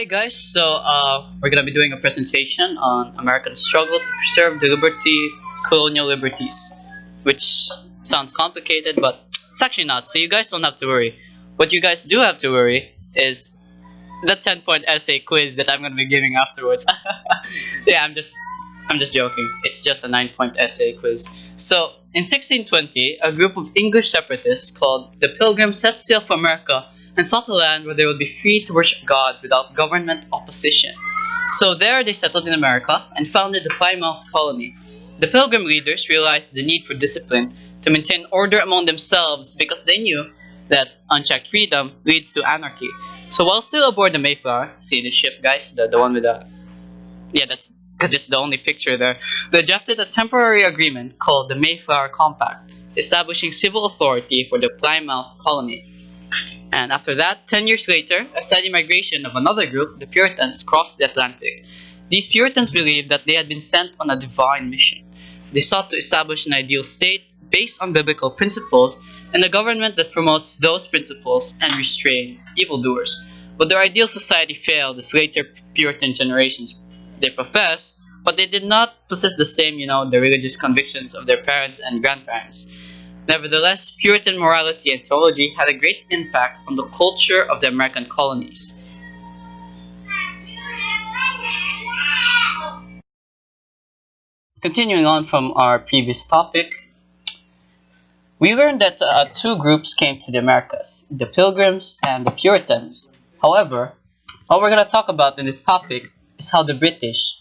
Hey guys, we're gonna be doing a presentation on American struggle to preserve the colonial liberties, which sounds complicated, but it's actually not. So you guys don't have to worry. What you guys do have to worry is the 10-point essay quiz that I'm gonna be giving afterwards. yeah, I'm just joking. It's just a 9-point essay quiz. So in 1620, a group of English separatists called the Pilgrims set sail for America and sought a land where they would be free to worship God without government opposition. So there they settled in America and founded the Plymouth colony. The Pilgrim leaders realized the need for discipline to maintain order among themselves because they knew that unchecked freedom leads to anarchy. So while still aboard the Mayflower, see the ship, guys, the one with the that's because it's the only picture there. They drafted a temporary agreement called the Mayflower Compact, establishing civil authority for the Plymouth colony. And after that, 10 years later, a steady migration of another group, the Puritans, crossed the Atlantic. These Puritans believed that they had been sent on a divine mission. They sought to establish an ideal state based on biblical principles and a government that promotes those principles and restrain evildoers. But their ideal society failed as later Puritan generations they professed, but they did not possess the same, the religious convictions of their parents and grandparents. Nevertheless, Puritan morality and theology had a great impact on the culture of the American colonies. Continuing on from our previous topic, we learned that two groups came to the Americas, the Pilgrims and the Puritans. However, what we're going to talk about in this topic is how the British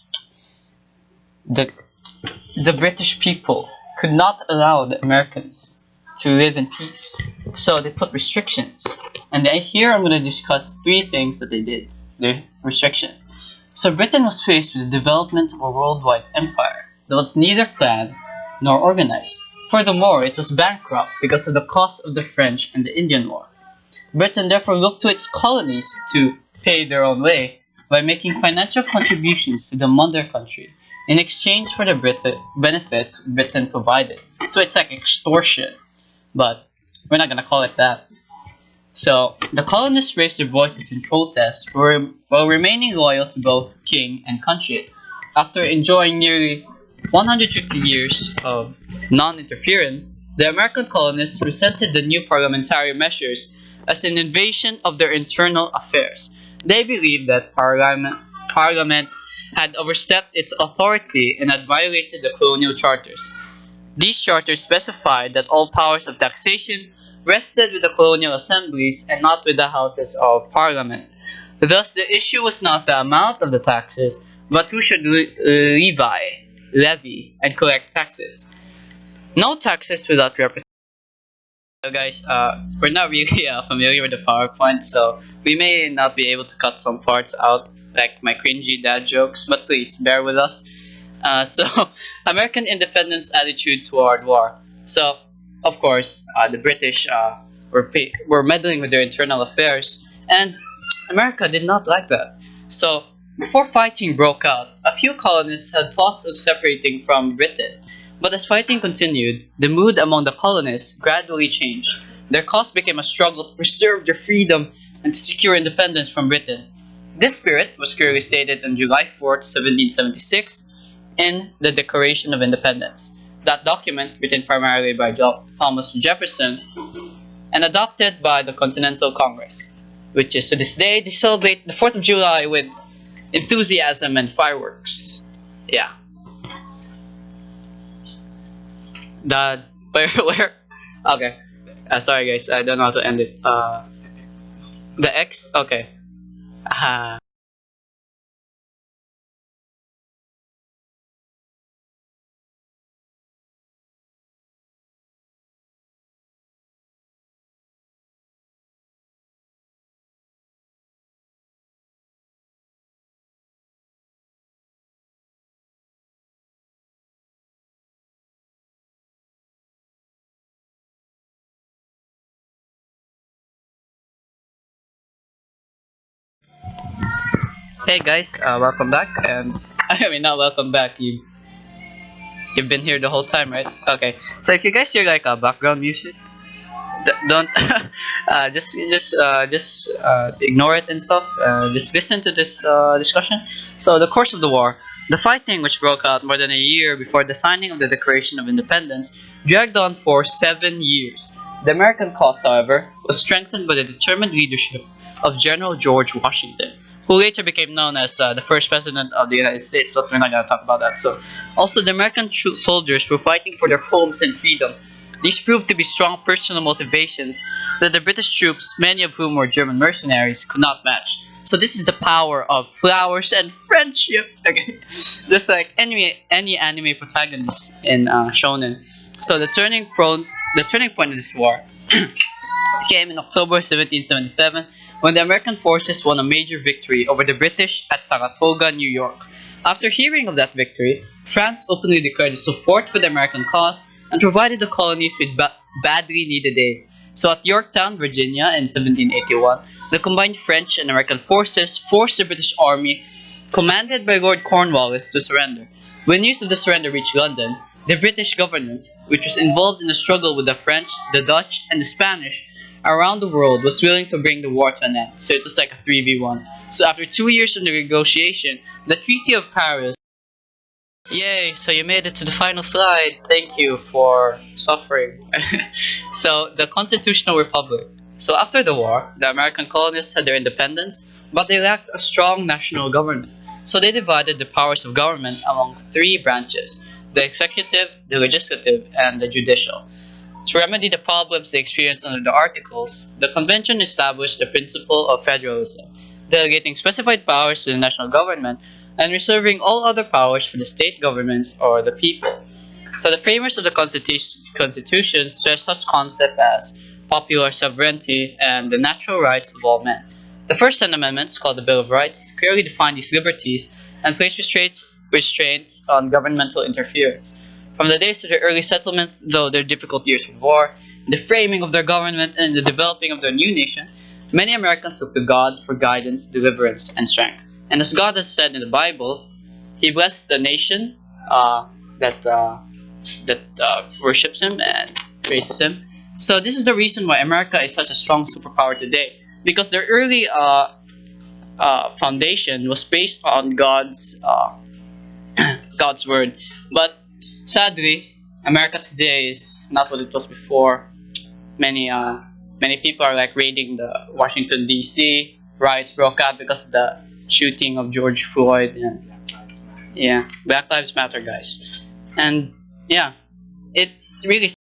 people could not allow the Americans to live in peace. So they put restrictions. And here I'm going to discuss three things that they did, their restrictions. So Britain was faced with the development of a worldwide empire that was neither planned nor organized. Furthermore, it was bankrupt because of the cost of the French and the Indian War. Britain therefore looked to its colonies to pay their own way by making financial contributions to the mother country in exchange for the benefits Britain provided. So it's like extortion, but we're not gonna call it that. So the colonists raised their voices in protest while remaining loyal to both king and country. After enjoying nearly 150 years of non-interference, the American colonists resented the new parliamentary measures as an invasion of their internal affairs. They believed that Parliament had overstepped its authority and had violated the colonial charters. These charters specified that all powers of taxation rested with the colonial assemblies and not with the houses of Parliament. Thus, the issue was not the amount of the taxes, but who should levy, and collect taxes. No taxes without representation. So guys, we're not really familiar with the PowerPoint, so we may not be able to cut some parts out, like my cringy dad jokes, but please bear with us. So, American independence attitude toward war. So, of course, the British were meddling with their internal affairs, and America did not like that. So, before fighting broke out, a few colonists had thoughts of separating from Britain. But as fighting continued, the mood among the colonists gradually changed. Their cause became a struggle to preserve their freedom and to secure independence from Britain. This spirit was clearly stated on July 4th, 1776, in the Declaration of Independence. That document, written primarily by Thomas Jefferson and adopted by the Continental Congress, which is to this day they celebrate the 4th of July with enthusiasm and fireworks. Yeah. Where? Okay. Sorry guys, I don't know how to end it. The X? Okay. Uh, hey guys, welcome back. And I mean, not welcome back. You've been here the whole time, right? Okay. So if you guys hear like background music, don't ignore it and stuff. Just listen to this discussion. So the course of the war, the fighting, which broke out more than a year before the signing of the Declaration of Independence, dragged on for 7 years. The American cause, however, was strengthened by the determined leadership of General George Washington, who later became known as the first president of the United States. But we're not going to talk about that. So, also the American soldiers were fighting for their homes and freedom. These proved to be strong personal motivations that the British troops, many of whom were German mercenaries, could not match. So this is the power of flowers and friendship. Okay, just like any anime protagonist in shonen. So the turning point of this war came in October 1777 when the American forces won a major victory over the British at Saratoga, New York. After hearing of that victory, France openly declared its support for the American cause and provided the colonies with badly needed aid. So at Yorktown, Virginia in 1781, the combined French and American forces forced the British army, commanded by Lord Cornwallis, to surrender. When news of the surrender reached London, the British government, which was involved in a struggle with the French, the Dutch, and the Spanish around the world, was willing to bring the war to an end. So it was like a 3v1. So after 2 years of negotiation, the Treaty of Paris. Yay, so you made it to the final slide. Thank you for suffering. So, the Constitutional Republic. So, after the war, the American colonists had their independence, but they lacked a strong national government. So, they divided the powers of government among three branches: the executive, the legislative, and the judicial. To remedy the problems they experienced under the Articles, the Convention established the principle of federalism, delegating specified powers to the national government and reserving all other powers for the state governments or the people. So the framers of the Constitution stressed such concepts as popular sovereignty and the natural rights of all men. The first 10 amendments, called the Bill of Rights, clearly defined these liberties and placed restraints on governmental interference. From the days of the early settlements, though their difficult years of war, the framing of their government, and the developing of their new nation, many Americans looked to God for guidance, deliverance, and strength. And as God has said in the Bible, He blessed the nation that worships Him and praises Him. So this is the reason why America is such a strong superpower today, because their early foundation was based on God's word. But sadly, America today is not what it was before. Many people are like raiding the Washington D.C. Riots broke out because of the shooting of George Floyd, and yeah, Black Lives Matter, guys. And yeah, it's really